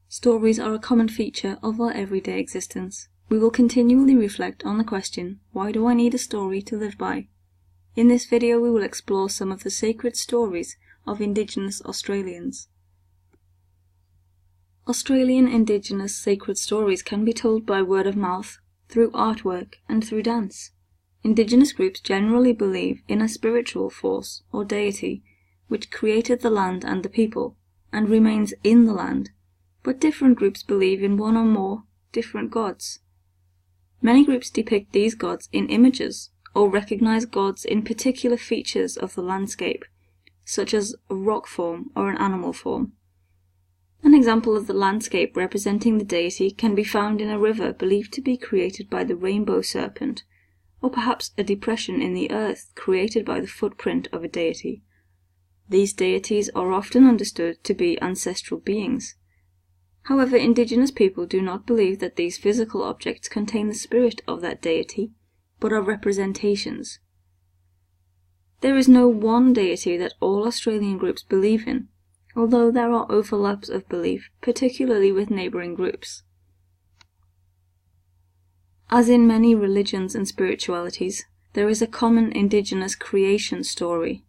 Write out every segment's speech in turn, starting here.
Stories are a common feature of our everyday existence. We will continually reflect on the question, why do I need a story to live by? In this video we will explore some of the sacred stories of Indigenous Australians. Australian Indigenous sacred stories can be told by word of mouth, through artwork, and through dance. Indigenous groups generally believe in a spiritual force or deity which created the land and the people, and remains in the land, but different groups believe in one or more different gods. Many groups depict these gods in images, or recognize gods in particular features of the landscape, such as a rock form or an animal form. An example of the landscape representing the deity can be found in a river believed to be created by the rainbow serpent, or perhaps a depression in the earth created by the footprint of a deity. These deities are often understood to be ancestral beings. However, Indigenous people do not believe that these physical objects contain the spirit of that deity, but are representations. There is no one deity that all Australian groups believe in, although there are overlaps of belief, particularly with neighbouring groups. As in many religions and spiritualities, there is a common Indigenous creation story.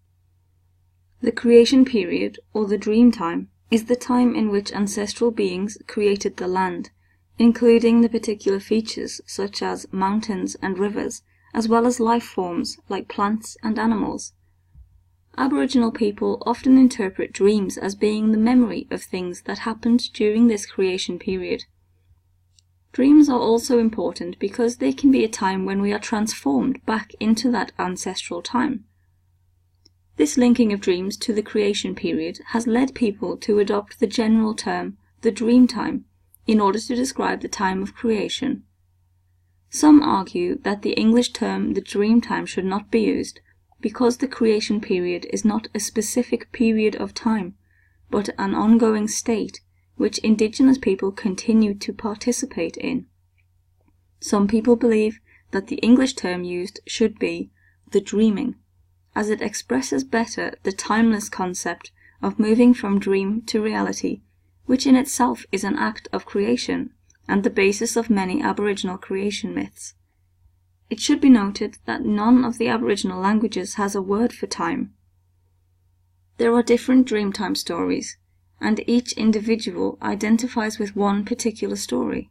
The creation period, or the Dreamtime, is the time in which ancestral beings created the land, including the particular features such as mountains and rivers, as well as life forms like plants and animals. Aboriginal people often interpret dreams as being the memory of things that happened during this creation period. Dreams are also important because they can be a time when we are transformed back into that ancestral time. This linking of dreams to the creation period has led people to adopt the general term, the Dreamtime, in order to describe the time of creation. Some argue that the English term the Dreamtime should not be used, because the creation period is not a specific period of time, but an ongoing state which Indigenous people continue to participate in. Some people believe that the English term used should be the dreaming, as it expresses better the timeless concept of moving from dream to reality, which in itself is an act of creation and the basis of many Aboriginal creation myths. It should be noted that none of the Aboriginal languages has a word for time. There are different Dreamtime stories, and each individual identifies with one particular story.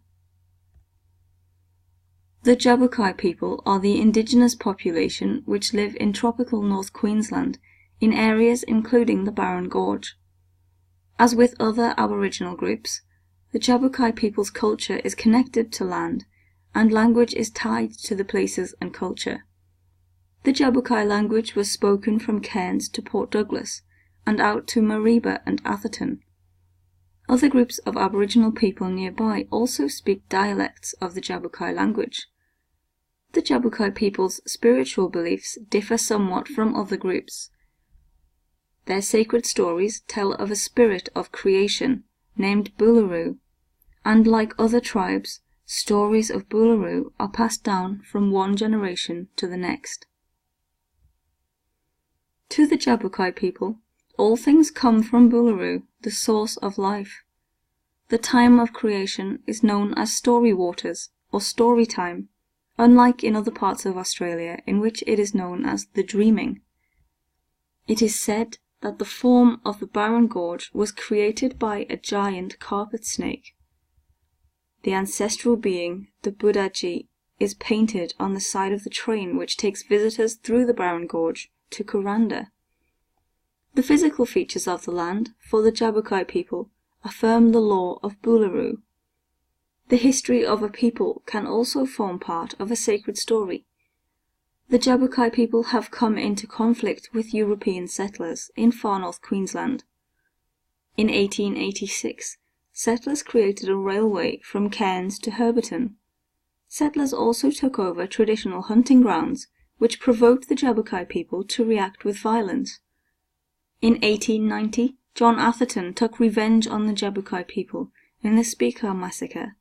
The DJABUGAY people are the Indigenous population which live in tropical North Queensland, in areas including the Barron Gorge. As with other Aboriginal groups, the DJABUGAY people's culture is connected to land, and language is tied to the places and culture. The DJABUGAY language was spoken from Cairns to Port Douglas, and out to Mareeba and Atherton. Other groups of Aboriginal people nearby also speak dialects of the DJABUGAY language. The DJABUGAY people's spiritual beliefs differ somewhat from other groups. Their sacred stories tell of a spirit of creation named Boolaroo, and like other tribes, stories of Boolaroo are passed down from one generation to the next. To the DJABUGAY people, all things come from Boolaroo, the source of life. The time of creation is known as story waters, or story time, unlike in other parts of Australia in which it is known as the dreaming. It is said that the form of the Barron Gorge was created by a giant carpet snake. The ancestral being, the Budaji, is painted on the side of the train which takes visitors through the Barron Gorge to Kuranda. The physical features of the land, for the DJABUGAY people, affirm the law of Boolaroo. The history of a people can also form part of a sacred story. The DJABUGAY people have come into conflict with European settlers in far north Queensland. In 1886, settlers created a railway from Cairns to Herberton. Settlers also took over traditional hunting grounds, which provoked the DJABUGAY people to react with violence. In 1890, John Atherton took revenge on the DJABUGAY people in the Speaker massacre.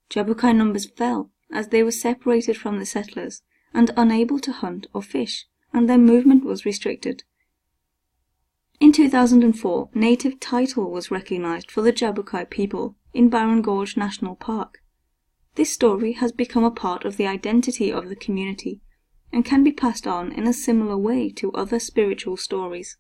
DJABUGAY numbers fell as they were separated from the settlers and unable to hunt or fish, and their movement was restricted. In 2004, native title was recognized for the Jabukai people in Barron Gorge National Park. This story has become a part of the identity of the community and can be passed on in a similar way to other spiritual stories.